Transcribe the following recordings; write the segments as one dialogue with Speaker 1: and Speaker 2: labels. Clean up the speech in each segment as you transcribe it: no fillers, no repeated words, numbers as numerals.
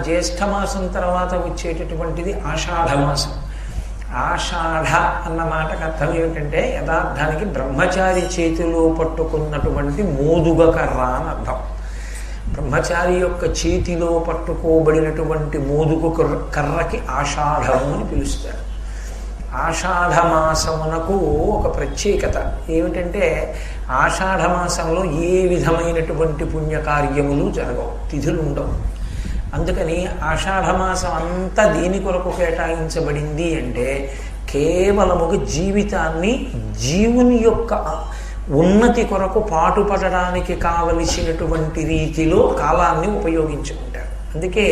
Speaker 1: జ్యేష్ఠమాసం తర్వాత వచ్చేటటువంటిది ఆషాఢమాసం. ఆషాఢ అన్న మాటకు అర్థం ఏమిటంటే యథార్థానికి బ్రహ్మచారి చేతిలో పట్టుకున్నటువంటి మోదుగ కర్ర అని అర్థం. బ్రహ్మచారి యొక్క చేతిలో పట్టుకోబడినటువంటి మోదుగు కర్రకి ఆషాఢము అని పిలుస్తారు. ఆషాఢమాసమునకు ఒక ప్రత్యేకత ఏమిటంటే ఆషాఢమాసంలో ఏ విధమైనటువంటి పుణ్యకార్యములు జరగవు, తిథులు ఉండవు. అందుకని ఆషాఢమాసం అంతా దేని కొరకు కేటాయించబడింది అంటే కేవలముగా జీవితాన్ని జీవుని యొక్క ఉన్నతి కొరకు పాటుపడడానికి కావలసినటువంటి రీతిలో కాలాన్ని ఉపయోగించుకుంటారు. అందుకే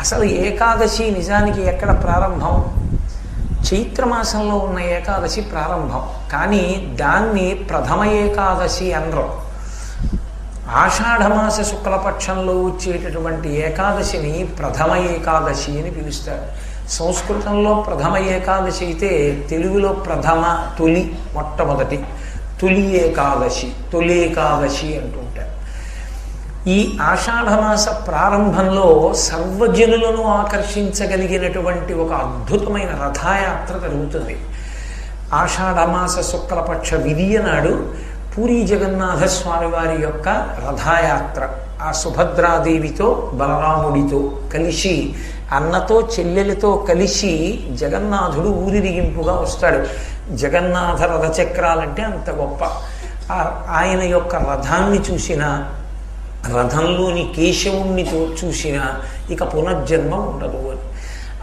Speaker 1: అసలు ఏకాదశి నిజానికి ఎక్కడ ప్రారంభం? చైత్రమాసంలో ఉన్న ఏకాదశి ప్రారంభం, కానీ దాన్ని ప్రథమ ఏకాదశి అనరు. ఆషాఢమాస శుక్లపక్షంలో వచ్చేటటువంటి ఏకాదశిని ప్రథమ ఏకాదశి అని పిలుస్తారు. సంస్కృతంలో ప్రథమ ఏకాదశి అయితే తెలుగులో ప్రథమ, తొలి, మొట్టమొదటి, తొలి ఏకాదశి, తొలేకాదశి అంటుంటారు. ఈ ఆషాఢమాస ప్రారంభంలో సర్వజనులను ఆకర్షించగలిగినటువంటి ఒక అద్భుతమైన రథయాత్ర జరుగుతుంది. ఆషాఢమాస శుక్లపక్ష విధియ నాడు పూరీ జగన్నాథ స్వామి వారి యొక్క రథయాత్ర ఆ సుభద్రాదేవితో బలరాముడితో కలిసి అన్నతో చెల్లెలతో కలిసి జగన్నాథుడు ఊరిరిగింపుగా వస్తాడు. జగన్నాథ రథచక్రాలంటే అంత గొప్ప. ఆయన యొక్క రథాన్ని చూసిన, రథంలోని కేశవుణ్ణి చూసిన ఇక పునర్జన్మ ఉండదు అని.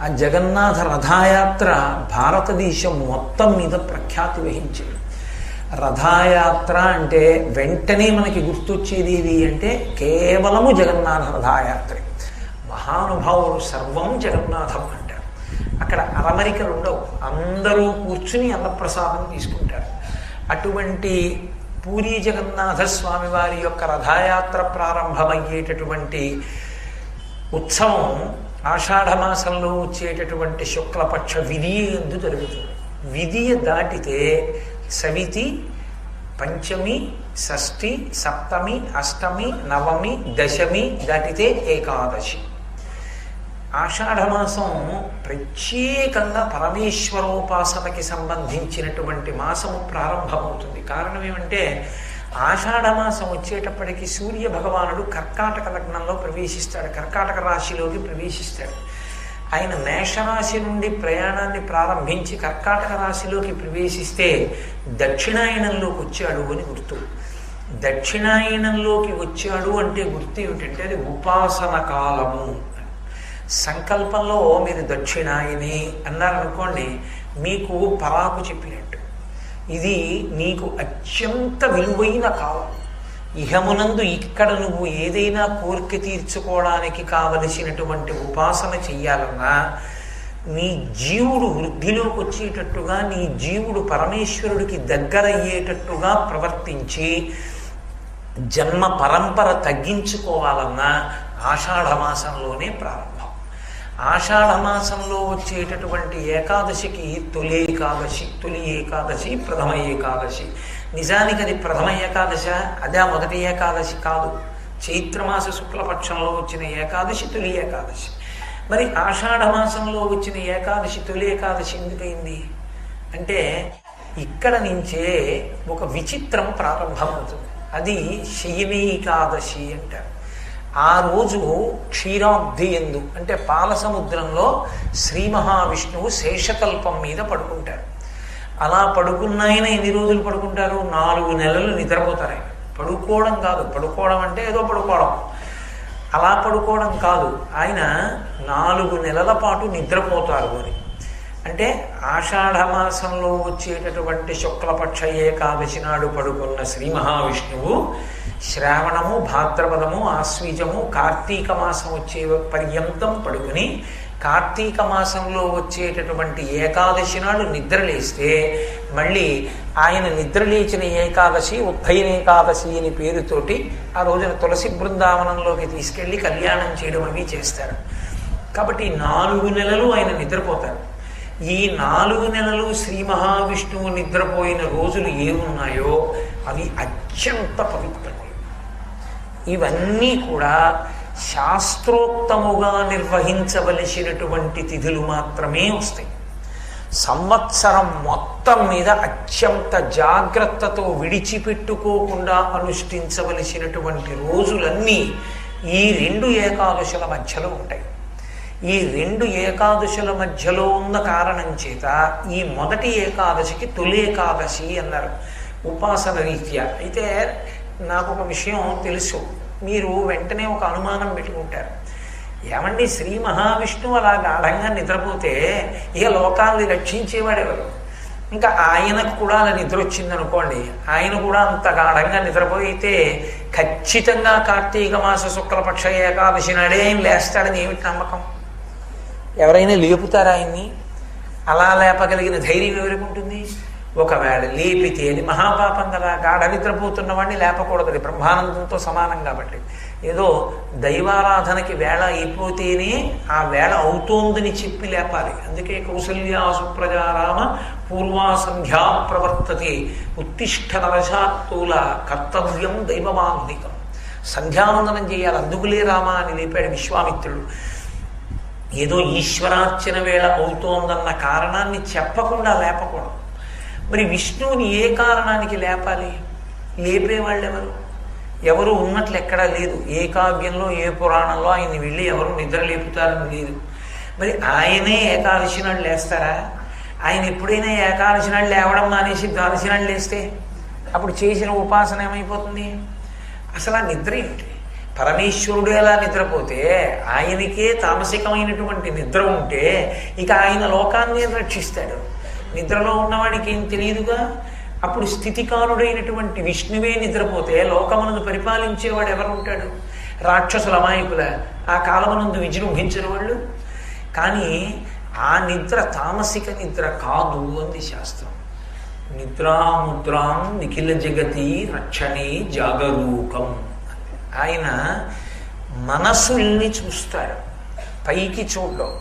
Speaker 1: ఆ జగన్నాథ రథయాత్ర భారతదేశం మొత్తం మీద ప్రఖ్యాతి వహించింది. రథయాత్ర అంటే వెంటనే మనకి గుర్తొచ్చేది ఏది అంటే కేవలము జగన్నాథ రథయాత్రే. మహానుభావులు సర్వం జగన్నాథం అంటారు. అక్కడ అరమరికలు ఉండవు, అందరూ కూర్చుని అన్నప్రసాదం తీసుకుంటారు. అటువంటి పూరీ జగన్నాథ స్వామి వారి యొక్క రథయాత్ర ప్రారంభమయ్యేటటువంటి ఉత్సవం ఆషాఢమాసంలో వచ్చేటటువంటి శుక్లపక్ష విధియందు జరుగుతుంది. విధియ దాటితే సవితి, పంచమి, షష్ఠి, సప్తమి, అష్టమి, నవమి, దశమి దాటితే ఏకాదశి. ఆషాఢమాసం ప్రత్యేకంగా పరమేశ్వరోపాసనకి సంబంధించినటువంటి మాసము ప్రారంభమవుతుంది. కారణం ఏమంటే ఆషాఢమాసం వచ్చేటప్పటికి సూర్య భగవానుడు కర్కాటక లగ్నంలో ప్రవేశిస్తాడు, కర్కాటక రాశిలోకి ప్రవేశిస్తాడు. ఆయన మేషరాశి నుండి ప్రయాణాన్ని ప్రారంభించి కర్కాటక రాశిలోకి ప్రవేశిస్తే దక్షిణాయనంలోకి వచ్చాడు అని గుర్తు. దక్షిణాయనంలోకి వచ్చాడు అంటే గుర్తు ఏమిటంటే అది ఉపాసన కాలము. సంకల్పంలో మీరు దక్షిణాయని అన్నారనుకోండి, మీకు పరాకు చెప్పినట్టు. ఇది నీకు అత్యంత విలువైన కాలం. ఇహమునందు ఇక్కడ నువ్వు ఏదైనా కోరిక తీర్చుకోవడానికి కావలసినటువంటి ఉపాసన చెయ్యాలన్నా, నీ జీవుడు వృద్ధిలోకి వచ్చేటట్టుగా, నీ జీవుడు పరమేశ్వరుడికి దగ్గరయ్యేటట్టుగా ప్రవర్తించి జన్మ పరంపర తగ్గించుకోవాలన్నా ఆషాఢమాసంలోనే ప్రారంభం. ఆషాఢమాసంలో వచ్చేటటువంటి ఏకాదశికి తొలి ఏకాదశి, తొలి ఏకాదశి, ప్రథమ ఏకాదశి. నిజానికి అది ప్రథమ ఏకాదశ, అదే మొదటి ఏకాదశి కాదు. చైత్రమాస శుక్లపక్షంలో వచ్చిన ఏకాదశి తొలి ఏకాదశి. మరి ఆషాఢమాసంలో వచ్చిన ఏకాదశి తొలి ఏకాదశి ఎందుకయింది అంటే ఇక్కడ నుంచే ఒక విచిత్రం ప్రారంభమవుతుంది. అది శయనేకాదశి అంటారు. ఆ రోజు క్షీరాబ్ది ఎందు అంటే పాల సముద్రంలో శ్రీ మహావిష్ణువు శేషకల్పం మీద పడుకుంటారు. అలా పడుకున్న ఆయన ఎన్ని రోజులు పడుకుంటారు? 4 నెలలు నిద్రపోతారు. ఆయన పడుకోవడం కాదు, పడుకోవడం అంటే ఏదో పడుకోవడం, అలా పడుకోవడం కాదు. ఆయన 4 నెలల పాటు నిద్రపోతారు అని. అంటే ఆషాఢమాసంలో వచ్చేటటువంటి శుక్లపక్ష ఏకాదశి నాడు పడుకున్న శ్రీ మహావిష్ణువు శ్రావణము, భాద్రపదము, ఆశ్వీజము, కార్తీక మాసం వచ్చే పర్యంతం పడుకుని కార్తీక మాసంలో వచ్చేటటువంటి ఏకాదశి నాడు నిద్రలేస్తే మళ్ళీ ఆయన నిద్రలేచిన ఏకాదశి ఉత్తైన ఏకాదశి అని పేరుతోటి ఆ రోజున తులసి బృందావనంలోకి తీసుకెళ్ళి కళ్యాణం చేయడం అవి చేస్తారు. కాబట్టి 4 నెలలు ఆయన నిద్రపోతారు. ఈ 4 నెలలు శ్రీ మహావిష్ణువు నిద్రపోయిన రోజులు ఏమున్నాయో అవి అత్యంత పవిత్రములు. ఇవన్నీ కూడా శాస్త్రోక్తముగా నిర్వహించవలసినటువంటి తిథులు మాత్రమే వస్తాయి. సంవత్సరం మొత్తం మీద అత్యంత జాగ్రత్తతో విడిచిపెట్టుకోకుండా అనుష్ఠించవలసినటువంటి రోజులన్నీ ఈ 2 ఏకాదశుల మధ్యలో ఉంటాయి. ఈ 2 ఏకాదశుల మధ్యలో ఉన్న కారణం చేత ఈ మొదటి ఏకాదశికి తొలి ఏకాదశి అన్నారు ఉపాసన రీత్యా. అయితే నాకు ఒక విషయం తెలుసు, మీరు వెంటనే ఒక అనుమానం పెట్టుకుంటారు. ఏమండి, శ్రీ మహావిష్ణువు అలా గాఢంగా నిద్రపోతే ఇక లోకాల్ని రక్షించేవాడెవరు? ఇంకా ఆయనకు కూడా అలా నిద్ర వచ్చిందనుకోండి, ఆయన కూడా అంత గాఢంగా నిద్రపోయితే ఖచ్చితంగా కార్తీక మాస శుక్లపక్ష ఏకాదశి నాడే ఆయన లేస్తాడని ఏమిటి నమ్మకం? ఎవరైనా లేపుతారా ఆయన్ని? అలా లేపగలిగిన ధైర్యం ఎవరికి ఉంటుంది? ఒకవేళ లేపితే అది మహాపాపం కదా. గాఢ నిద్రపోతున్న వాడిని లేపకూడదు, అది బ్రహ్మానందంతో సమానం. కాబట్టి ఏదో దైవారాధనకి వేళ అయిపోతేనే ఆ వేళ అవుతోందని చెప్పి లేపాలి. అందుకే కౌసల్యా సుప్రజారామ పూర్వా సంధ్యా ప్రవర్తతే ఉత్తిష్ఠ నరశాత్తూల కర్తవ్యం దైవమాంధికం. సంధ్యావందనం చేయాలి, అందుకులే రామ అని లేపాడు విశ్వామిత్రుడు. ఏదో ఈశ్వరార్చన వేళ అవుతోందన్న కారణాన్ని చెప్పకుండా లేపకూడదు. మరి విష్ణువుని ఏ కారణానికి లేపాలి? లేపేవాళ్ళు ఎవరు ఉన్నట్లు ఎక్కడా లేదు. ఏ కావ్యంలో ఏ పురాణంలో ఆయన్ని వెళ్ళి ఎవరు నిద్ర లేపుతారని లేదు. మరి ఆయనే ఏకాదశి నాడు లేస్తారా? ఆయన ఎప్పుడైనా ఏకాదశి నాడు లేవడం మానేసి ద్వాదశి నాడు లేస్తే అప్పుడు చేసిన ఉపాసన ఏమైపోతుంది? అసలు ఆ నిద్ర ఏమిటి? పరమేశ్వరుడు ఎలా నిద్రపోతే ఆయనకే తామసికమైనటువంటి నిద్ర ఉంటే ఇక ఆయన లోకాన్ని రక్షిస్తాడు. నిద్రలో ఉన్నవాడికి ఏం తెలియదుగా. అప్పుడు స్థితికారుడైనటువంటి విష్ణువే నిద్రపోతే లోకమునందు పరిపాలించేవాడు ఎవరు ఉంటాడు? రాక్షసుల అమాయకుల ఆ కాలమునందు విజృంభించిన వాళ్ళు. కానీ ఆ నిద్ర తామసిక నిద్ర కాదు అంది శాస్త్రం. నిద్రాముద్రాం నిఖిల జగతి రక్షణే జాగరూకం. ఆయన మనసుల్ని చూస్తాడు, పైకి చూడడం.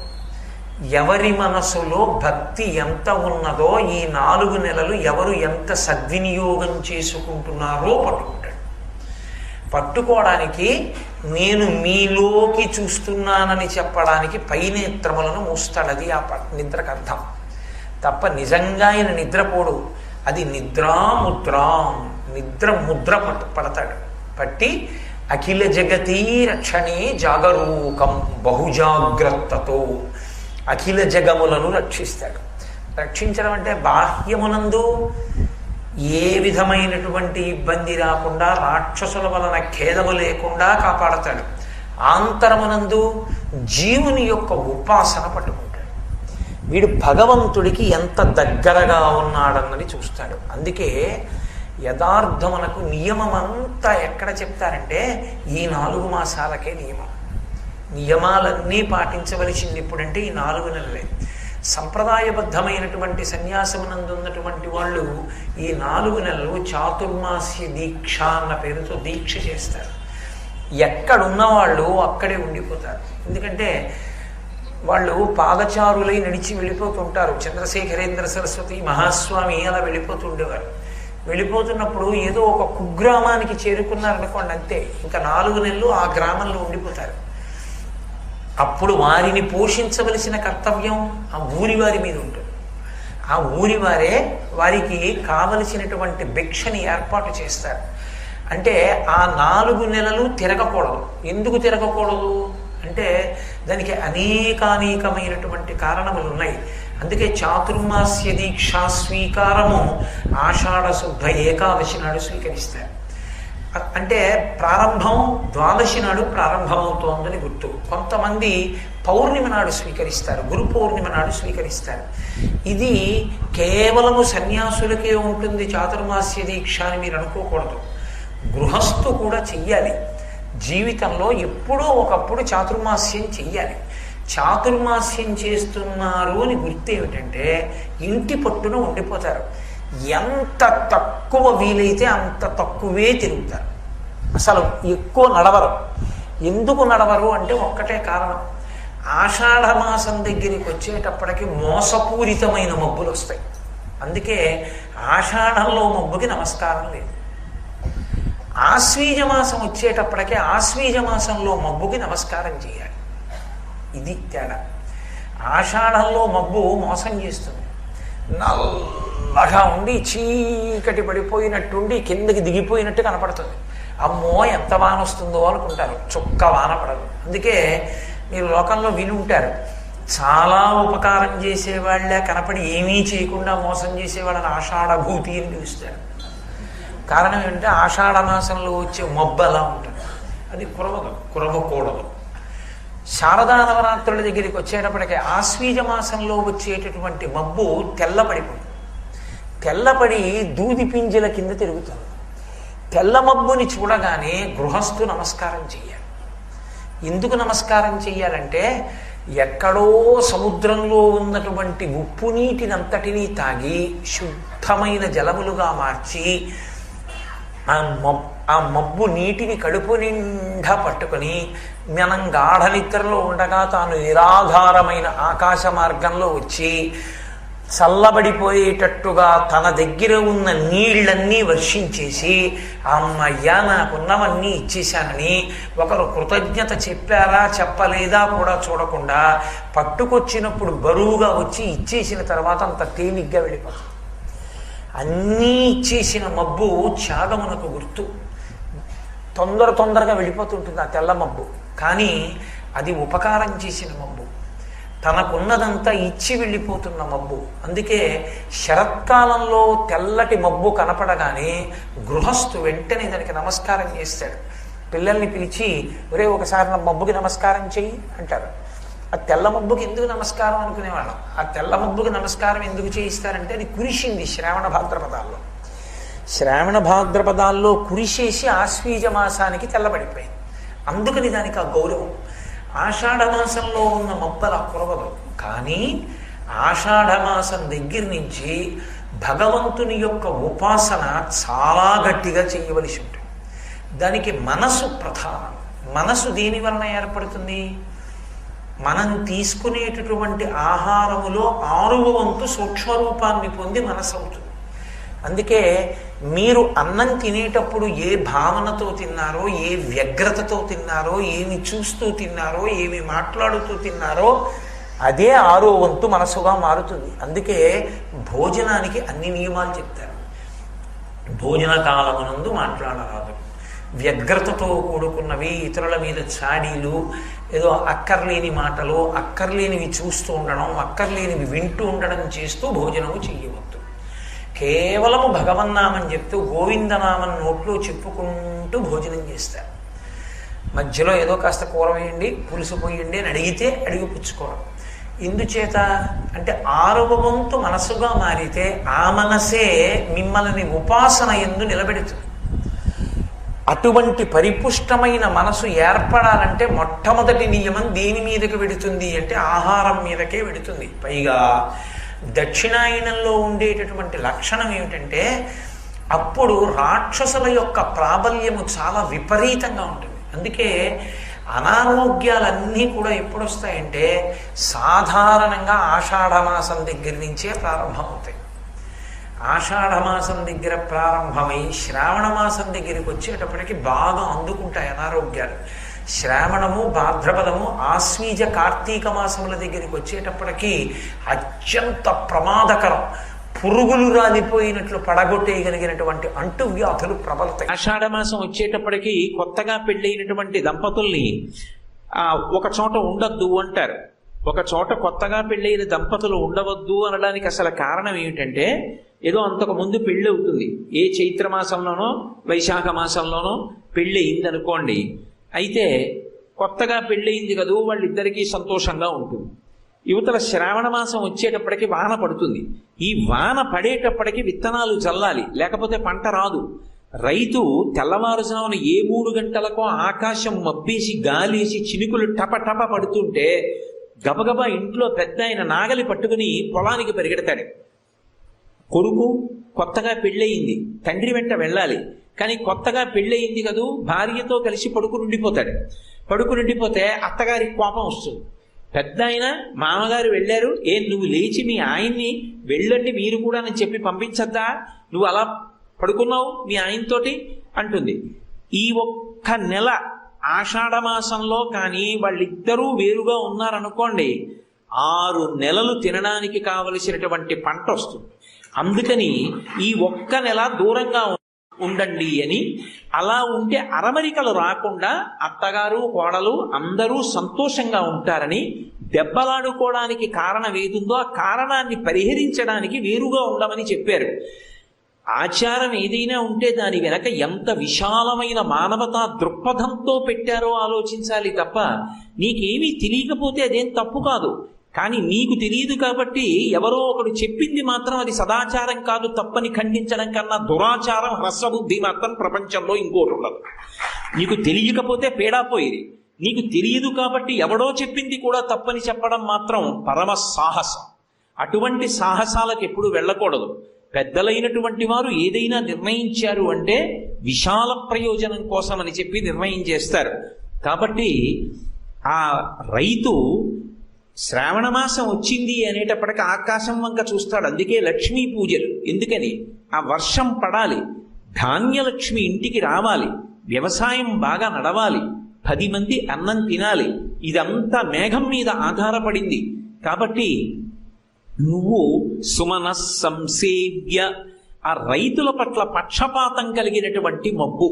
Speaker 1: ఎవరి మనసులో భక్తి ఎంత ఉన్నదో ఈ 4 నెలలు ఎవరు ఎంత సద్వినియోగం చేసుకుంటున్నారో పట్టుకుంటాడు. పట్టుకోవడానికి నేను మీలోకి చూస్తున్నానని చెప్పడానికి పైనేత్రములను మూస్తాడు. అది ఆ నిద్రకు అర్థం తప్ప నిజంగా ఆయన నిద్రపోడు. అది నిద్రాముద్రాం, నిద్ర ముద్ర పడతాడు. పట్టి అఖిల జగతీ రక్షణే జాగరూకం, బహుజాగ్రత్తతో అఖిల జగములను రక్షిస్తాడు. రక్షించడం అంటే బాహ్యమునందు ఏ విధమైనటువంటి ఇబ్బంది రాకుండా, రాక్షసుల వలన ఖేదము లేకుండా కాపాడతాడు. ఆంతరమునందు జీవుని యొక్క ఉపాసన పట్టుకుంటాడు. వీడు భగవంతుడికి ఎంత దగ్గరగా ఉన్నాడన్నది చూస్తాడు. అందుకే యథార్థమునకు నియమం అంతా ఎక్కడ చెప్తారంటే ఈ 4 మాసాలకే నియమం. నియమాలన్నీ పాటించవలసింది ఎప్పుడంటే ఈ 4 నెలలే. సంప్రదాయబద్ధమైనటువంటి సన్యాసమునందు ఉన్నటువంటి వాళ్ళు ఈ 4 నెలలు చాతుర్మాస్య దీక్ష అన్న పేరుతో దీక్ష చేస్తారు. ఎక్కడున్న వాళ్ళు అక్కడే ఉండిపోతారు. ఎందుకంటే వాళ్ళు పాదచారులై నడిచి వెళ్ళిపోతుంటారు. చంద్రశేఖరేంద్ర సరస్వతి మహాస్వామి అలా వెళ్ళిపోతుండేవారు. వెళ్ళిపోతున్నప్పుడు ఏదో ఒక కుగ్రామానికి చేరుకున్నారనుకోండి, అంతే. ఇంకా 4 నెలలు ఆ గ్రామంలో ఉండిపోతారు. అప్పుడు వారిని పోషించవలసిన కర్తవ్యం ఆ ఊరి వారి మీద ఉంటుంది. ఆ ఊరి వారే వారికి కావలసినటువంటి భిక్షని ఏర్పాటు చేస్తారు. అంటే ఆ 4 నెలలు తిరగకూడదు. ఎందుకు తిరగకూడదు అంటే దానికి అనేకానేకమైనటువంటి కారణములు ఉన్నాయి. అందుకే చాతుర్మాస్య దీక్షా స్వీకారము ఆషాఢ శుద్ధ ఏకాదశి నాడు స్వీకరిస్తారు. అంటే ప్రారంభం ద్వాదశి నాడు ప్రారంభమవుతోందని గుర్తు. కొంతమంది పౌర్ణిమ నాడు స్వీకరిస్తారు, గురు పౌర్ణిమ నాడు స్వీకరిస్తారు. ఇది కేవలము సన్యాసులకే ఉంటుంది చాతుర్మాస్య దీక్ష అని మీరు అనుకోకూడదు. గృహస్థు కూడా చెయ్యాలి. జీవితంలో ఎప్పుడో ఒకప్పుడు చాతుర్మాస్యం చెయ్యాలి. చాతుర్మాస్యం చేస్తున్నారు అని గుర్తు ఏమిటంటే ఇంటి పట్టున ఉండిపోతారు. ఎంత తక్కువ వీలైతే అంత తక్కువే తిరుగుతారు. అసలు ఎక్కువ నడవరు. ఎందుకు నడవరు అంటే ఒక్కటే కారణం, ఆషాఢ మాసం దగ్గరికి వచ్చేటప్పటికి మోసపూరితమైన మబ్బులు వస్తాయి. అందుకే ఆషాఢంలో మబ్బుకి నమస్కారం లేదు. ఆశ్వీజ మాసం వచ్చేటప్పటికే ఆశ్వీజ మాసంలో మబ్బుకి నమస్కారం చేయాలి. ఇది తేడా. ఆషాఢంలో మబ్బు మోసం చేస్తుంది. నల్లగా ఉండి చీకటి పడిపోయినట్టుండి కిందకి దిగిపోయినట్టు కనపడుతుంది. అమ్మో ఎంత వాన వస్తుందో అనుకుంటారు, చుక్క వాన పడదు. అందుకే మీరు లోకంలో విని ఉంటారు, చాలా ఉపకారం చేసేవాళ్ళే కనపడి ఏమీ చేయకుండా మోసం చేసేవాళ్ళని ఆషాఢభూతి అని పిలుస్తారు. కారణం ఏంటంటే ఆషాఢ మాసంలో వచ్చే మబ్బు అలా ఉంటుంది, అది కురవకూడదు. శారదా నవరాత్రుల దగ్గరికి వచ్చేటప్పటికీ ఆశ్వీజ మాసంలో వచ్చేటటువంటి మబ్బు తెల్లపడిపోతుంది. తెల్లపడి దూది పింజల కింద తిరుగుతుంది. తెల్ల మబ్బుని చూడగానే గృహస్థు నమస్కారం చెయ్యాలి. ఎందుకు నమస్కారం చెయ్యాలంటే ఎక్కడో సముద్రంలో ఉన్నటువంటి ఉప్పు నీటినంతటినీ తాగి శుద్ధమైన జలములుగా మార్చి ఆ మబ్బు నీటిని కడుపు నిండా పట్టుకొని మనం గాఢ నిద్రలో ఉండగా తాను నిరాధారమైన ఆకాశ మార్గంలో వచ్చి చల్లబడిపోయేటట్టుగా తన దగ్గర ఉన్న నీళ్లన్నీ వర్షించేసి అమ్మయ్యా నాకున్నవన్నీ ఇచ్చేశానని ఒకరు కృతజ్ఞత చెప్పారా చెప్పలేదా కూడా చూడకుండా పట్టుకొచ్చినప్పుడు బరువుగా వచ్చి ఇచ్చేసిన తర్వాత అంత తేలిగ్గా వెళ్ళిపోతుంది. అన్నీ ఇచ్చేసిన మబ్బు త్యాగమునకు గుర్తు. తొందరగా వెళ్ళిపోతుంటుంది ఆ తెల్ల మబ్బు, కానీ అది ఉపకారం చేసిన మబ్బు, తనకున్నదంతా ఇచ్చి వెళ్ళిపోతున్న మబ్బు. అందుకే శరత్కాలంలో తెల్లటి మబ్బు కనపడగానే గృహస్థు వెంటనే దానికి నమస్కారం చేస్తాడు. పిల్లల్ని పిలిచి ఒరే ఒకసారి నా మబ్బుకి నమస్కారం చెయ్యి అంటారు. ఆ తెల్ల మబ్బుకి ఎందుకు నమస్కారం అనుకునేవాళ్ళం. ఆ తెల్ల మబ్బుకి నమస్కారం ఎందుకు చేయిస్తారంటే అది కురిసింది శ్రావణ భాద్రపదాల్లో. శ్రావణ భాద్రపదాల్లో కురిసేసి ఆశ్వీజ మాసానికి తెల్లబడిపోయింది. అందుకని దానికి ఆ గౌరవం. ఆషాఢమాసంలో ఉన్న మబ్బల కురవదు, కానీ ఆషాఢమాసం దగ్గర నుంచి భగవంతుని యొక్క ఉపాసన చాలా గట్టిగా చేయవలసి ఉంటుంది. దానికి మనసు ప్రధానం. మనసు దేని వలన ఏర్పడుతుంది? మనం తీసుకునేటటువంటి ఆహారములో 6వ వంతు సూక్ష్మరూపాన్ని పొంది మనసు అవుతుంది. అందుకే మీరు అన్నం తినేటప్పుడు ఏ భావనతో తిన్నారో, ఏ వ్యగ్రతతో తిన్నారో, ఏమి చూస్తూ తిన్నారో, ఏమి మాట్లాడుతూ తిన్నారో అదే 6వ వంతు మనసుగా మారుతుంది. అందుకే భోజనానికి అన్ని నియమాలు చెప్తారు. భోజన కాలమునందు మాట్లాడరాదు, వ్యగ్రతతో కూడుకున్నవి, ఇతరుల మీద చాడీలు, ఏదో అక్కర్లేని మాటలు, అక్కర్లేనివి చూస్తూ ఉండడం, అక్కర్లేనివి వింటూ ఉండడం చేస్తూ భోజనము చెయ్యవద్దు. కేవలము భగవన్నామని చెప్తూ గోవిందనామం నోట్లో చెప్పుకుంటూ భోజనం చేస్తారు. మధ్యలో ఏదో కాస్త కూర వేయండి, పులుసు పోయండి అని అడిగితే అడిగి పుచ్చుకోవడం. ఎందుచేత అంటే 6వ వంతు మనసుగా మారితే ఆ మనసే మిమ్మల్ని ఉపాసన యందు నిలబెడుతుంది. అటువంటి పరిపుష్టమైన మనసు ఏర్పడాలంటే మొట్టమొదటి నియమం దేని మీదకి వెడుతుంది అంటే ఆహారం మీదకే వెడుతుంది. పైగా దక్షిణాయనంలో ఉండేటటువంటి లక్షణం ఏమిటంటే అప్పుడు రాక్షసుల యొక్క ప్రాబల్యము చాలా విపరీతంగా ఉంటుంది. అందుకే అనారోగ్యాలన్నీ కూడా ఎప్పుడు వస్తాయంటే సాధారణంగా ఆషాఢమాసం దగ్గర నుంచే ప్రారంభమవుతాయి. ఆషాఢమాసం దగ్గర ప్రారంభమై శ్రావణ మాసం దగ్గరికి వచ్చేటప్పటికి బాగా అందుకుంటాయి అనారోగ్యాలు. శ్రావణము, భాద్రపదము, ఆశ్వీజ, కార్తీక మాసముల దగ్గరికి వచ్చేటప్పటికి అత్యంత ప్రమాదకరం, పురుగులు రాలిపోయినట్లు పడగొట్టేయగలిగినటువంటి అంటువ్యాధులు ప్రబలతాయి. ఆషాఢ మాసం వచ్చేటప్పటికి కొత్తగా పెళ్ళైనటువంటి దంపతుల్ని ఒక చోట ఉండొద్దు అంటారు. ఒక చోట కొత్తగా పెళ్ళైన దంపతులు ఉండవద్దు అనడానికి అసలు కారణం ఏమిటంటే ఏదో అంతకు ముందు పెళ్ళి అవుతుంది. ఏ చైత్ర మాసంలోనో వైశాఖ మాసంలోనో పెళ్ళి అయింది అనుకోండి. అయితే కొత్తగా పెళ్ళయింది కదూ, వాళ్ళిద్దరికీ సంతోషంగా ఉంటుంది. యువతల శ్రావణ మాసం వచ్చేటప్పటికి వాన పడుతుంది. ఈ వాన పడేటప్పటికి విత్తనాలు చల్లాలి, లేకపోతే పంట రాదు. రైతు తెల్లవారుజామున ఏ 3 గంటలకో ఆకాశం మబ్బేసి గాలేసి చినుకులు టపటప పడుతుంటే గబగబా ఇంట్లో పెద్ద ఆయన నాగలి పట్టుకుని పొలానికి పరిగెడతాడు. కొడుకు కొత్తగా పెళ్ళయింది, తండ్రి వెంట వెళ్ళాలి. కానీ కొత్తగా పెళ్ళయింది కదూ, భార్యతో కలిసి పడుకునుండిపోతాడు. పడుకునుండిపోతే అత్తగారికి కోపం వస్తుంది. పెద్ద ఆయన మామగారు వెళ్ళారు, నువ్వు లేచి మీ ఆయన్ని వెళ్ళండి మీరు కూడా అని చెప్పి పంపించద్దా, నువ్వు అలా పడుకున్నావు మీ ఆయనతోటి అంటుంది.
Speaker 2: ఈ ఒక్క నెల ఆషాఢమాసంలో కానీ వాళ్ళిద్దరూ వేరుగా ఉన్నారనుకోండి, 6 నెలలు తినడానికి కావలసినటువంటి పంట వస్తుంది. అందుకని ఈ ఒక్క నెల దూరంగా ఉండండి అని, అలా ఉంటే అరమరికలు రాకుండా అత్తగారు కోడలు అందరూ సంతోషంగా ఉంటారని, దెబ్బలాడుకోవడానికి కారణం ఏదుందో ఆ కారణాన్ని పరిహరించడానికి వేరుగా ఉండమని చెప్పారు. ఆచారం ఏదైనా ఉంటే దాని వెనక ఎంత విశాలమైన మానవతా దృక్పథంతో పెట్టారో ఆలోచించాలి తప్ప, నీకేమీ తెలియకపోతే అదేం తప్పు కాదు. కానీ నీకు తెలియదు కాబట్టి ఎవరో ఒకడు చెప్పింది మాత్రం అది సదాచారం కాదు, తప్పని ఖండించడం కన్నా దురాచారం, హ్రస్వబుద్ధి మాత్రం ప్రపంచంలో ఇంకోటి ఉండదు. నీకు తెలియకపోతే పేడాపోయేది. నీకు తెలియదు కాబట్టి ఎవడో చెప్పింది కూడా తప్పని చెప్పడం మాత్రం పరమ సాహసం. అటువంటి సాహసాలకు ఎప్పుడు వెళ్ళకూడదు. పెద్దలైనటువంటి వారు ఏదైనా నిర్ణయించారు అంటే విశాల ప్రయోజనం కోసం అని చెప్పి నిర్ణయం చేస్తారు. కాబట్టి ఆ రైతు శ్రావణ మాసం వచ్చింది అనేటప్పటికీ ఆకాశం వంక చూస్తాడు. అందుకే లక్ష్మీ పూజలు. ఎందుకని? ఆ వర్షం పడాలి, ధాన్యలక్ష్మి ఇంటికి రావాలి, వ్యవసాయం బాగా నడవాలి, 10 మంది అన్నం తినాలి. ఇదంతా మేఘం మీద ఆధారపడింది. కాబట్టి నువ్వు సుమన సంసేవ్య, ఆ రైతుల పట్ల పక్షపాతం కలిగినటువంటి మబ్బు,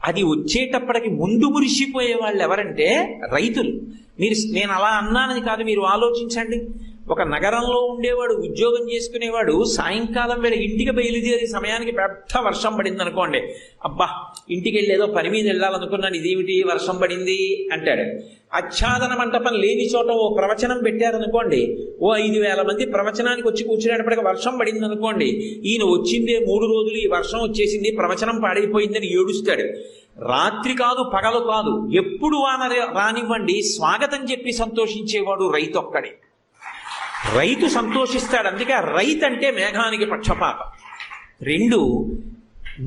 Speaker 2: అది వచ్చేటప్పటికి ముందు మురిసిపోయే వాళ్ళు ఎవరంటే రైతులు. నేను అలా అన్నానని కాదు, మీరు ఆలోచించండి. ఒక నగరంలో ఉండేవాడు, ఉద్యోగం చేసుకునేవాడు, సాయంకాలం వేళ ఇంటికి బయలుదేరే సమయానికి పెద్ద వర్షం పడింది అనుకోండి, అబ్బా ఇంటికి వెళ్ళేదో పని మీద వెళ్ళాలనుకున్నాను, ఇదేమిటి వర్షం పడింది అంటాడు. ఆచ్ఛాదన మంటపం లేని చోట ఓ ప్రవచనం పెట్టారనుకోండి, ఓ 5,000 మంది ప్రవచనానికి వచ్చి కూర్చునేటప్పటికి వర్షం పడింది అనుకోండి, ఈయన వచ్చిందే 3 రోజులు, ఈ వర్షం వచ్చేసింది, ప్రవచనం పాడైపోయిందని ఏడుస్తాడు. రాత్రి కాదు పగలు కాదు, ఎప్పుడు వాన రానివ్వండి, స్వాగతం చెప్పి సంతోషించేవాడు రైతు ఒక్కడే. రైతు సంతోషిస్తాడు. అందుకే రైతు అంటే మేఘానికి పక్షపాతం. 2,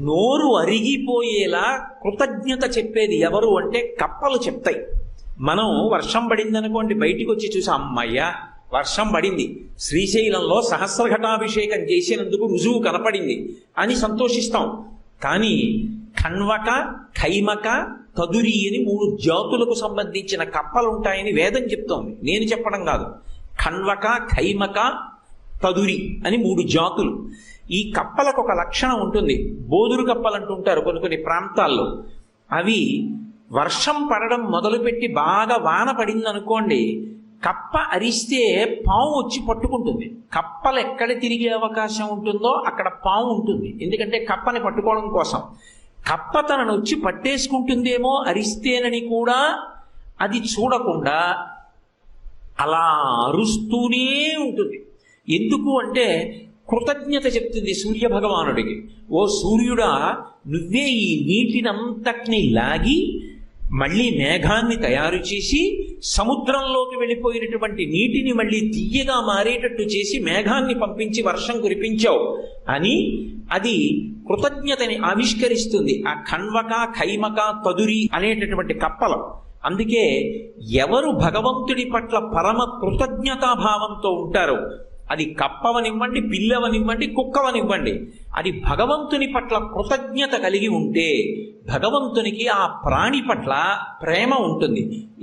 Speaker 2: నోరు అరిగిపోయేలా కృతజ్ఞత చెప్పేది ఎవరు అంటే కప్పలు చెప్తాయి. మనం వర్షం పడింది అనుకోండి, బయటికి వచ్చి చూసి అమ్మయ్య వర్షం పడింది, శ్రీశైలంలో సహస్రఘటాభిషేకం చేసినందుకు రుజువు కనపడింది అని సంతోషిస్తాం. కానీ ఖణ్వక, ఖైమక, తదురి అని 3 జాతులకు సంబంధించిన కప్పలు ఉంటాయని వేదం చెప్తోంది, నేను చెప్పడం కాదు. ఖణ్వక, ఖైమక, తదురి అని 3 జాతులు. ఈ కప్పలకు ఒక లక్షణం ఉంటుంది. బోదురు కప్పలు అంటుంటారు కొన్ని ప్రాంతాల్లో. అవి వర్షం పడడం మొదలుపెట్టి బాగా వాన పడింది అనుకోండి, కప్ప అరిస్తే పాము వచ్చి పట్టుకుంటుంది. కప్పలు ఎక్కడ తిరిగే అవకాశం ఉంటుందో అక్కడ పాము ఉంటుంది. ఎందుకంటే కప్పని పట్టుకోవడం కోసం. కప్ప తనను వచ్చి పట్టేసుకుంటుందేమో అరిస్తేనని కూడా అది చూడకుండా అలా అరుస్తూనే ఉంటుంది. ఎందుకు అంటే కృతజ్ఞత చెప్తుంది సూర్య భగవానుడికి. ఓ సూర్యుడా, నువ్వే ఈ నీటినంతటిని లాగి మళ్ళీ మేఘాన్ని తయారు చేసి సముద్రంలోకి వెళ్ళిపోయినటువంటి నీటిని మళ్ళీ తీయగా మారేటట్టు చేసి మేఘాన్ని పంపించి వర్షం కురిపించావు అని అది కృతజ్ఞతని ఆవిష్కరిస్తుంది. ఆ ఖణ్వక, ఖైమక, తదురి అనేటటువంటి కప్పలం. అందుకే ఎవరు భగవంతుడి పట్ల పరమ కృతజ్ఞతాభావంతో ఉంటారో, అది కప్పవనివ్వండి, పిల్లవనివ్వండి, కుక్కవనివ్వండి, అది భగవంతుని పట్ల కృతజ్ఞత కలిగి ఉంటే భగవంతునికి ఆ ప్రాణి పట్ల ప్రేమ ఉంటుంది.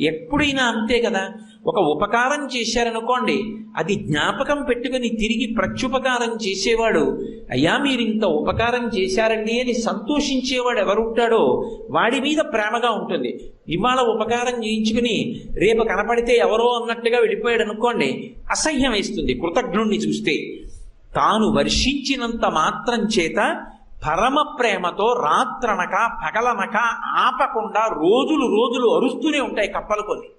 Speaker 2: ఎప్పుడైనా అంతే కదా. ఒక ఉపకారం చేశారనుకోండి, అది జ్ఞాపకం పెట్టుకుని తిరిగి ప్రత్యుపకారం చేసేవాడు, అయ్యా మీరు ఇంత ఉపకారం చేశారండి అని సంతోషించేవాడు ఎవరుంటాడో వాడి మీద ప్రేమగా ఉంటుంది. ఇవాళ ఉపకారం చేయించుకుని రేపు కనపడితే ఎవరో అన్నట్టుగా వెళ్ళిపోయాడు అనుకోండి, అసహ్యం వేస్తుంది కృతజ్ఞుణ్ణి చూస్తే. తాను వర్షించినంత మాత్రం చేత పరమ ప్రేమతో రాత్రనక పగలనక ఆపకుండా రోజులు అరుస్తూనే ఉంటాయి కప్పలు కొన్ని.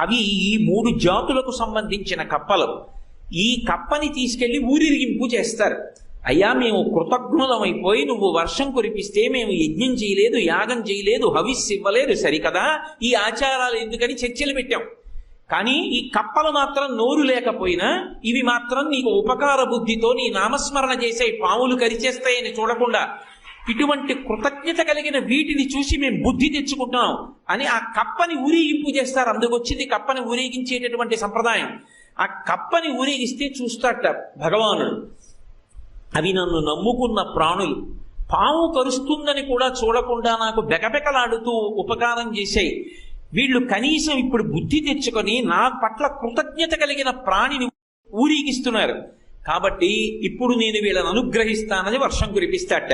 Speaker 2: అవి ఈ 3 జాతులకు సంబంధించిన కప్పలు. ఈ కప్పని తీసుకెళ్లి ఊరిరిగింపు చేస్తారు. అయ్యా మేము కృతజ్ఞులమైపోయి నువ్వు వర్షం కురిపిస్తే మేము యజ్ఞం చేయలేదు, యాగం చేయలేదు, హవిస్సు ఇవ్వలేదు, సరికదా, ఈ ఆచారాలు ఎందుకని చర్చలు పెట్టాం. కానీ ఈ కప్పలు మాత్రం నోరు లేకపోయినా ఇవి మాత్రం నీకు ఉపకార బుద్ధితో నీ నామస్మరణ చేసే పాములు కరిచేస్తాయని చూడకుండా ఇటువంటి కృతజ్ఞత కలిగిన వీటిని చూసి మేము బుద్ధి తెచ్చుకుంటాం అని ఆ కప్పని ఊరేగింపు చేస్తారు. అందుకొచ్చింది కప్పని ఊరేగించేటటువంటి సంప్రదాయం. ఆ కప్పని ఊరేగిస్తే చూస్తాట భగవానుడు, అవి నన్ను నమ్ముకున్న ప్రాణులు, పాము కరుస్తుందని కూడా చూడకుండా నాకు బెకబెకలాడుతూ ఉపకారం చేశాయి. వీళ్ళు కనీసం ఇప్పుడు బుద్ధి తెచ్చుకొని నా పట్ల కృతజ్ఞత కలిగిన ప్రాణిని ఊరేగిస్తున్నారు, కాబట్టి ఇప్పుడు నేను వీళ్ళని అనుగ్రహిస్తానని వర్షం కురిపిస్తాట.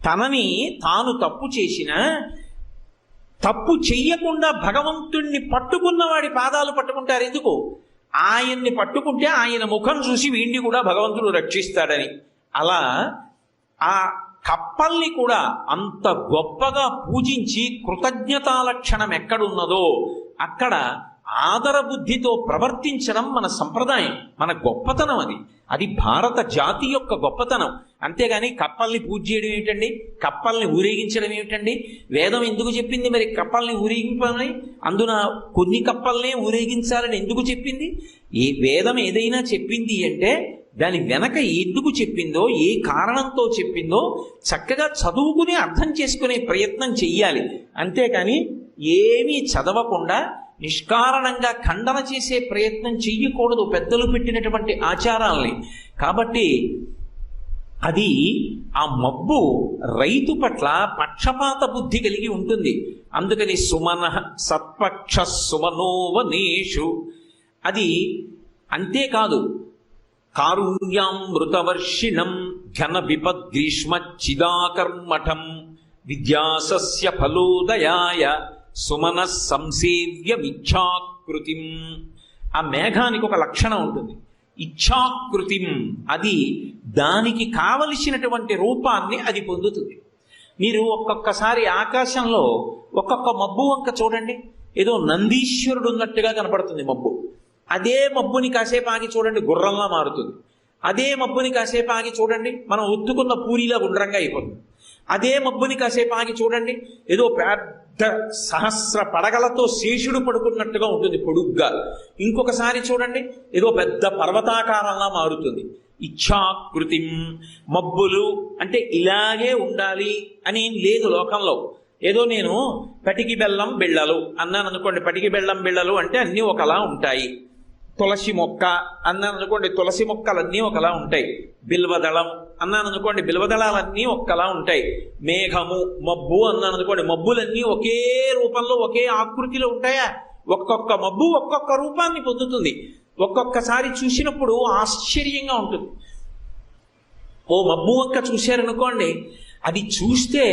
Speaker 2: తనని తాను తప్పు చేసినా తప్పు చెయ్యకుండా భగవంతుణ్ణి పట్టుకున్న వాడి పాదాలు పట్టుకుంటారు. ఎందుకు? ఆయన్ని పట్టుకుంటే ఆయన ముఖం చూసి వీడిని కూడా భగవంతుడు రక్షిస్తాడని. అలా ఆ కప్పల్ని కూడా అంత గొప్పగా పూజించి కృతజ్ఞతాలక్షణం ఎక్కడున్నదో అక్కడ ఆదర బుద్ధితో ప్రవర్తించడం మన సంప్రదాయం, మన గొప్పతనం. అది భారత జాతి యొక్క గొప్పతనం. అంతేగాని కప్పల్ని పూజ చేయడం ఏమిటండి, కప్పల్ని ఊరేగించడం ఏమిటండి? వేదం ఎందుకు చెప్పింది మరి కప్పల్ని ఊరేగింపని? అందున కొన్ని కప్పల్నే ఊరేగించాలని ఎందుకు చెప్పింది? ఈ వేదం ఏదైనా చెప్పింది అంటే దాని వెనక ఎందుకు చెప్పిందో, ఏ కారణంతో చెప్పిందో చక్కగా చదువుకుని అర్థం చేసుకునే ప్రయత్నం చెయ్యాలి. అంతేకాని ఏమీ చదవకుండా నిష్కారణంగా ఖండన చేసే ప్రయత్నం చెయ్యకూడదు పెద్దలు పెట్టినటువంటి ఆచారాల్ని. కాబట్టి అది ఆ మబ్బు రైతు పట్ల పక్షపాత బుద్ధి కలిగి ఉంటుంది. అందుకని సుమన సత్పక్ష సుమనోవనేషు. అది అంతేకాదు, కారుణ్యామృతవర్షిణం ఘన విపద్గ్రీష్మ చిదాకర్మఠం విద్యాసస్య ఫలోదయాయ సుమన సంసేవ్య ఇచ్ఛాకృతిం. ఆ మేఘానికి ఒక లక్షణం ఉంటుంది, ఇచ్ఛాకృతిం. అది దానికి కావలసినటువంటి రూపాన్ని అది పొందుతుంది. మీరు ఒక్కొక్కసారి ఆకాశంలో ఒక్కొక్క మబ్బు వంక చూడండి, ఏదో నందీశ్వరుడు ఉన్నట్టుగా కనపడుతుంది మబ్బు. అదే మబ్బుని కాసేపు ఆగి చూడండి, గుర్రంలా మారుతుంది. అదే మబ్బుని కాసేపు ఆగి చూడండి, మనం ఒత్తుకున్న పూరిలా గుండ్రంగా అయిపోతుంది. అదే మబ్బుని కాసేపు ఆగి చూడండి, ఏదో పెద్ద సహస్ర పడగలతో శేషుడు పడుకున్నట్టుగా ఉంటుంది పొడుగ్గా. ఇంకొకసారి చూడండి, ఏదో పెద్ద పర్వతాకారంలా మారుతుంది. ఇచ్ఛాకృతిం. మబ్బులు అంటే ఇలాగే ఉండాలి అని లేదు లోకంలో. ఏదో నేను పటికి బెల్లం బిళ్ళలు అన్నాను అనుకోండి, పటికి బెల్లం బిళ్ళలు అంటే అన్నీ ఒకలా ఉంటాయి. తులసి మొక్క అన్నాను అనుకోండి, తులసి మొక్కలన్నీ ఒకలా ఉంటాయి. బిల్వదళం అన్నాను అనుకోండి, బిల్వదళాలన్నీ ఒక్కలా ఉంటాయి. మేఘము మబ్బు అన్నాను అనుకోండి, మబ్బులన్నీ ఒకే రూపంలో ఒకే ఆకృతిలో ఉంటాయా? ఒక్కొక్క మబ్బు ఒక్కొక్క రూపాన్ని పొందుతుంది. ఒక్కొక్కసారి చూసినప్పుడు ఆశ్చర్యంగా ఉంటుంది. ఓ మబ్బు వంక చూశారనుకోండి, అది చూస్తే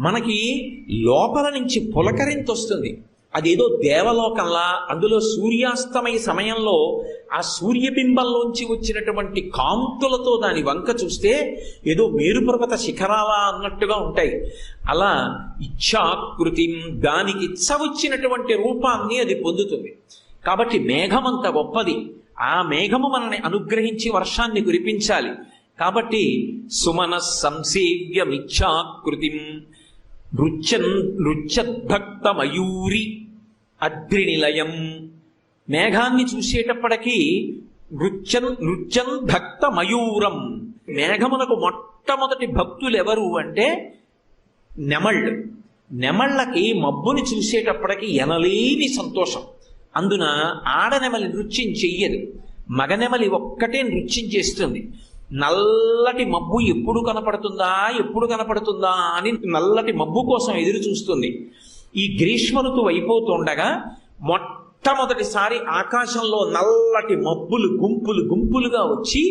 Speaker 2: మనకి లోపల నుంచి పులకరింత వస్తుంది. అదేదో దేవలోకంలా, అందులో సూర్యాస్తమయ సమయంలో ఆ సూర్యబింబంలోంచి వచ్చినటువంటి కాంతులతో దాని వంక చూస్తే ఏదో మేరుపర్వత శిఖరాలా అన్నట్టుగా ఉంటాయి. అలా ఇచ్ఛాకృతి, దానికి ఇచ్చ వచ్చినటువంటి రూపాన్ని అది పొందుతుంది. కాబట్టి మేఘం అంత గొప్పది. ఆ మేఘము మనల్ని అనుగ్రహించి వర్షాన్ని కురిపించాలి. కాబట్టి సుమన సంసేవ్యమిచ్ఛాకృతిం నృత్యద్భక్త మయూరి అద్రినిలయం. మేఘాన్ని చూసేటప్పటికీ నృత్యం భక్త మయూరం. మేఘమునకు మొట్టమొదటి భక్తులు ఎవరు అంటే నెమళ్ళు. నెమళ్ళకి మబ్బుని చూసేటప్పటికి ఎనలేని సంతోషం. అందున ఆడనెమలి నృత్యం చెయ్యదు, మగనెమలి ఒక్కటే నృత్యం చేస్తుంది. నల్లటి మబ్బు ఎప్పుడు కనపడుతుందా అని నల్లటి మబ్బు కోసం ఎదురు చూస్తుంది. ఈ గ్రీష్మ ఋతువు అయిపోతుండగా మొట్టమొదటిసారి ఆకాశంలో నల్లటి మబ్బులు గుంపులుగా వచ్చి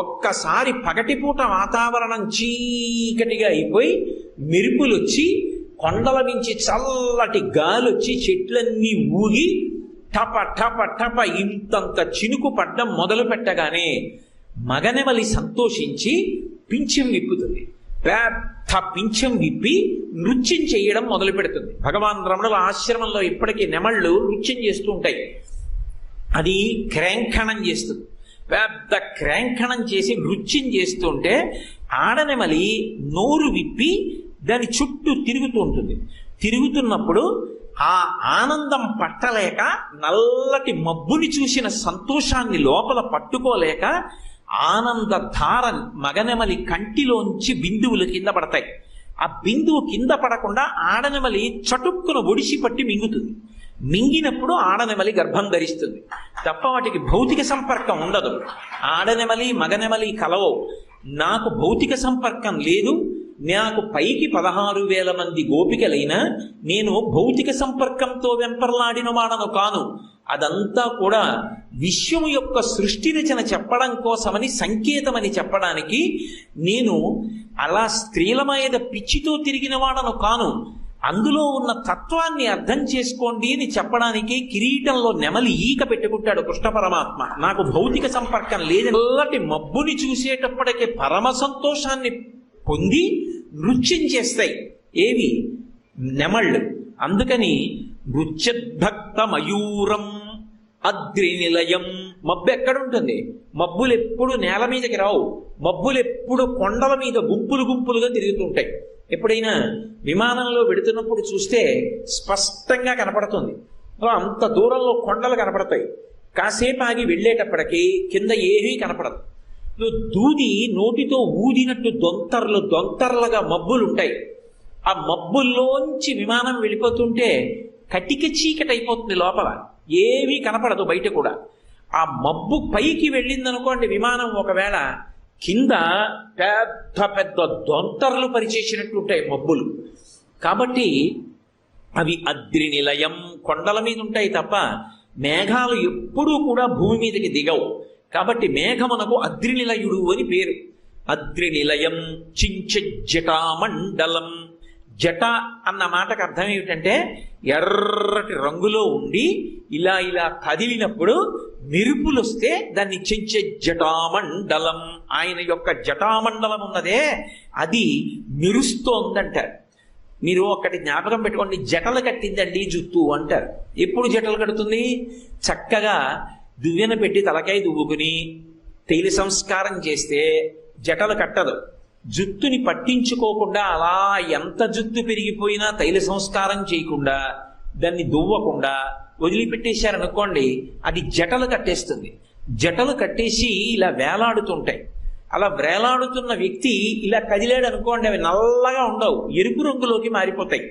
Speaker 2: ఒక్కసారి పగటిపూట వాతావరణం చీకటిగా అయిపోయి మెరుపులు వచ్చి కొండల నుంచి చల్లటి గాలి వచ్చి చెట్లన్నీ ఊగి టప టప టప ఇంతంత చినుకు పడ్డం మొదలు పెట్టగానే మగనెమలి సంతోషించి పింఛం విప్పుతుంది. పెద్ద పింఛం విప్పి నృత్యం చేయడం మొదలు పెడుతుంది. భగవాన్ రమణుల ఆశ్రమంలో ఇప్పటికీ నెమళ్ళు నృత్యం చేస్తూ ఉంటాయి. అది క్రేంఖణం చేస్తుంది. పెద్ద క్రేంఖణం చేసి నృత్యం చేస్తుంటే ఆడనెమలి నోరు విప్పి దాని చుట్టూ తిరుగుతూ ఉంటుంది. తిరుగుతున్నప్పుడు ఆ ఆనందం పట్టలేక, నల్లటి మబ్బుని చూసిన సంతోషాన్ని లోపల పట్టుకోలేక ఆనందధార మగనెమలి కంటిలోంచి బిందువులు కింద పడతాయి. ఆ బిందువు కింద పడకుండా ఆడనెమలి చటుక్కున ఒడిసి పట్టి మింగుతుంది. మింగినప్పుడు ఆడనెమలి గర్భం ధరిస్తుంది తప్ప వాటికి భౌతిక సంపర్కం ఉండదు. ఆడనెమలి మగనెమలి కలవవు. నాకు భౌతిక సంపర్కం లేదు, నాకు పైకి 16,000 మంది గోపికలైనా నేను భౌతిక సంపర్కంతో వెంపర్లాడిన వాడను కాను. అదంతా కూడా విశ్వము యొక్క సృష్టి రచన చెప్పడం కోసమని, సంకేతమని చెప్పడానికి నేను అలా స్త్రీల మీద పిచ్చితో తిరిగిన వాడను కాను. అందులో ఉన్న తత్వాన్ని అర్థం చేసుకోండి అని చెప్పడానికి కిరీటంలో నెమలి ఈక పెట్టుకుంటాడు కృష్ణ పరమాత్మ. నాకు భౌతిక సంపర్కం లేదటి మబ్బుని చూసేటప్పటికే పరమ సంతోషాన్ని పొంది నృత్యం చేస్తాయి ఏవి నెమళ్ళు. అందుకని నృత్యద్భక్త మయూరం అద్రి నిలయం. మబ్బు ఎక్కడుంటుంది? మబ్బులు ఎప్పుడు నేల మీదకి రావు, మబ్బులు ఎప్పుడు కొండల మీద గుంపులు గుంపులుగా తిరుగుతుంటాయి. ఎప్పుడైనా విమానంలో వెడుతున్నప్పుడు చూస్తే స్పష్టంగా కనపడుతుంది, అంత దూరంలో కొండలు కనపడతాయి. కాసేపు ఆగి వెళ్ళేటప్పటికీ కింద ఏమీ కనపడదు. దూది నోటితో ఊదినట్టు దొంతర్లుగా మబ్బులు ఉంటాయి. ఆ మబ్బుల్లోంచి విమానం వెళ్ళిపోతుంటే కటిక చీకటి అయిపోతుంది, లోపల ఏమీ కనపడదు, బయట కూడా. ఆ మబ్బు పైకి వెళ్ళిందనుకోండి విమానం, ఒకవేళ కింద పెద్ద పెద్ద దొంతర్లు పరిచేసినట్టు ఉంటాయి మబ్బులు. కాబట్టి అవి అద్రి నిలయం, కొండల మీద ఉంటాయి తప్ప మేఘాలు ఎప్పుడూ కూడా భూమి మీదకి దిగవు. కాబట్టి మేఘమునకు అద్రి నిలయుడు అని పేరు. అద్రి నిలయం చించ జటామండలం. జట అన్న మాటకు అర్థం ఏమిటంటే ఎర్రటి రంగులో ఉండి ఇలా ఇలా కదిలినప్పుడు మెరుపులు వస్తే దాన్ని చించే జటామండలం. ఆయన యొక్క జటామండలం ఉన్నదే అది మెరుస్తోందంటారు. మీరు ఒక్కటి జ్ఞాపకం పెట్టుకోండి, జటలు కట్టిందండి జుత్తు అంటారు. ఎప్పుడు జటలు కడుతుంది? చక్కగా దువ్వెన పెట్టి తలకాయ దువ్వుకుని తైల సంస్కారం చేస్తే జటలు కట్టదు. జుత్తుని పట్టించుకోకుండా అలా ఎంత జుత్తు పెరిగిపోయినా తైల సంస్కారం చేయకుండా దాన్ని దువ్వకుండా వదిలిపెట్టేశారనుకోండి, అది జటలు కట్టేస్తుంది. జటలు కట్టేసి ఇలా వేలాడుతుంటాయి. అలా వేలాడుతున్న వ్యక్తి ఇలా కదిలాడు అనుకోండి, అవి నల్లగా ఉండవు, ఎరుపు రంగులోకి మారిపోతాయి.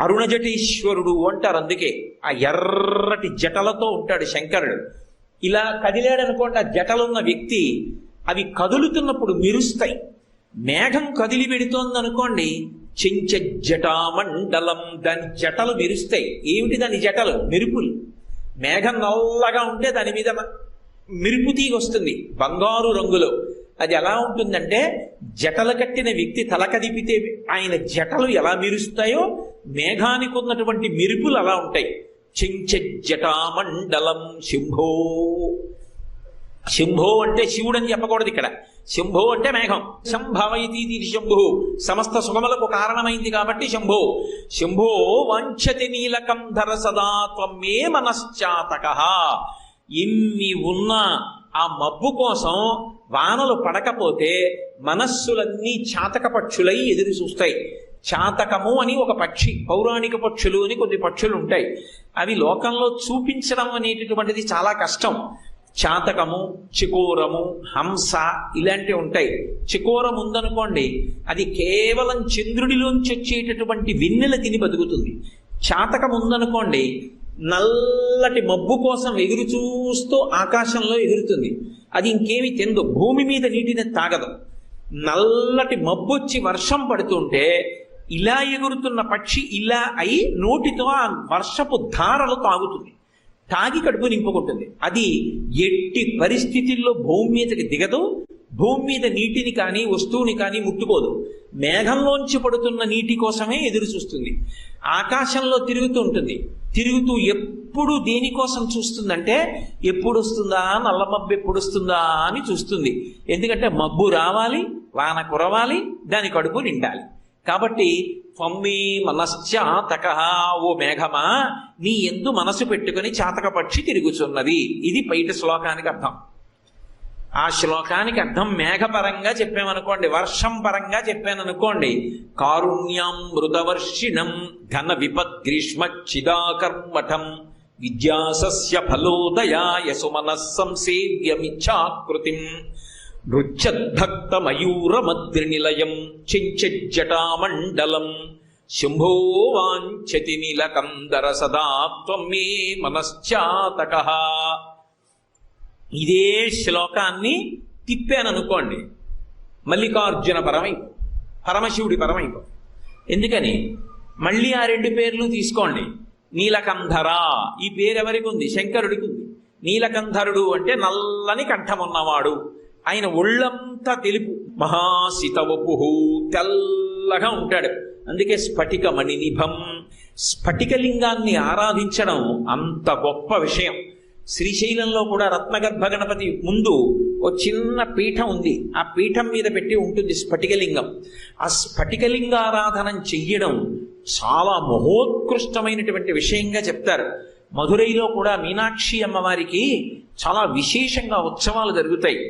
Speaker 2: అరుణజటేశ్వరుడు అంటారు. అందుకే ఆ ఎర్రటి జటలతో ఉంటాడు శంకరుడు. ఇలా కదిలాడు అనుకోండి, ఆ జటలున్న వ్యక్తి అవి కదులుతున్నప్పుడు మెరుస్తాయి. మేఘం కదిలి పెడుతోంది అనుకోండి, చెంచ జటామండలం, దాని జటలు మెరుస్తాయి. ఏమిటి దాని జటలు? మెరుపులు. మేఘం నల్లగా ఉంటే దాని మీద మెరుపు తీగ వస్తుంది బంగారు రంగులో. అది ఎలా ఉంటుందంటే జటలు కట్టిన వ్యక్తి తల కదిపితే ఆయన జటలు ఎలా మెరుస్తాయో మేఘానికి ఉన్నటువంటి మెరుపులు అలా ఉంటాయి. చెంచ జటామండలం శంభో. శంభో అంటే శివుడు అని చెప్పకూడదు ఇక్కడ. శంభో అంటే మేఘం. శంభవైతీతి శంభు, సమస్త సుఖములకు కారణమైంది కాబట్టి శంభో. శంభో వాంఛతి నీలకంధర సదా త్వమే మనశ్చాతకః. ఇన్ని ఉన్న ఆ మబ్బు కోసం వానలు పడకపోతే మనస్సులన్నీ చాతక పక్షులై ఎదురు చూస్తాయి. చాతకము అని ఒక పక్షి, పౌరాణిక పక్షులు అని కొన్ని పక్షులు ఉంటాయి. అవి లోకంలో చూపించడం అనేటటువంటిది చాలా కష్టం. చాతకము, చికోరము, హంస ఇలాంటివి ఉంటాయి. చికోరం ఉందనుకోండి, అది కేవలం చంద్రుడిలోంచి వచ్చేటటువంటి వెన్నెల తిని బతుకుతుంది. చాతకం ఉందనుకోండి, నల్లటి మబ్బు కోసం ఎదురు చూస్తూ ఆకాశంలో ఎగురుతుంది. అది ఇంకేమి తిందు, భూమి మీద నీటిని తాగదు. నల్లటి మబ్బు వచ్చి వర్షం పడుతుంటే ఇలా ఎగురుతున్న పక్షి ఇలా అయి నోటితో ఆ వర్షపు ధారలు తాగుతుంది, తాగి కడుపు నింపుకుంటుంది. అది ఎట్టి పరిస్థితుల్లో భూమి మీదకి దిగదు, భూమి మీద నీటిని కానీ వస్తువుని కానీ ముట్టుకోదు. మేఘంలోంచి పడుతున్న నీటి కోసమే ఎదురు చూస్తుంది. ఆకాశంలో తిరుగుతూ ఉంటుంది. తిరుగుతూ ఎప్పుడు దేనికోసం చూస్తుందంటే ఎప్పుడు వస్తుందా, నల్ల మబ్బు ఎప్పుడు వస్తుందా అని చూస్తుంది. ఎందుకంటే మబ్బు రావాలి, వాన కురవాలి, దాని కడుపు నిండాలి. కాబట్టి త్వమే మనశ్చాతకః, ఓ మేఘమా నీ ఎందు మనసు పెట్టుకుని చాతక పక్షి తిరుగుచున్నది. ఇది పైట శ్లోకానికి అర్థం. ఆ శ్లోకానికి అర్థం మేఘపరంగా చెప్పామనుకోండి, వర్షం పరంగా చెప్పాననుకోండి, కారుణ్యం మృతవర్షిణం ఘన విపద్గ్రీష్మచ్చిదాకర్మఠం విద్యాసస్య ఫలోదయాయ సుమనః సంసేవ్యమిచ్ఛాకృతిం నృత్యద్భక్త మయూరమద్రి నిలయం చెంచజ్జటామండలం శంభో వాంఛతి నీలకందర సదా త్వమే మనశ్చాతకః. ఇదే శ్లోకాన్ని తిప్పాననుకోండి, మల్లికార్జున పరమై పరమశివుడి పరమైపో. ఎందుకని? మళ్ళీ ఆ 2 పేర్లు తీసుకోండి. నీలకంధర, ఈ పేరు ఎవరికి ఉంది? శంకరుడికి ఉంది. నీలకంధరుడు అంటే నల్లని కంఠమున్నవాడు. ఆయన ఒళ్ళంతా తెలుపు, మహాసితవపు, తెల్లగా ఉంటాడు. అందుకే స్ఫటిక మణినిభం. స్ఫటికలింగాన్ని ఆరాధించడం అంత గొప్ప విషయం. శ్రీశైలంలో కూడా రత్నగర్భ గణపతి ముందు ఓ చిన్న పీఠం ఉంది. ఆ పీఠం మీద పెట్టి ఉంటుంది స్ఫటికలింగం. ఆ స్ఫటికలింగారాధనం చెయ్యడం చాలా మహోత్కృష్టమైనటువంటి విషయంగా చెప్తారు. మధురైలో కూడా మీనాక్షి అమ్మవారికి చాలా విశేషంగా ఉత్సవాలు జరుగుతాయి.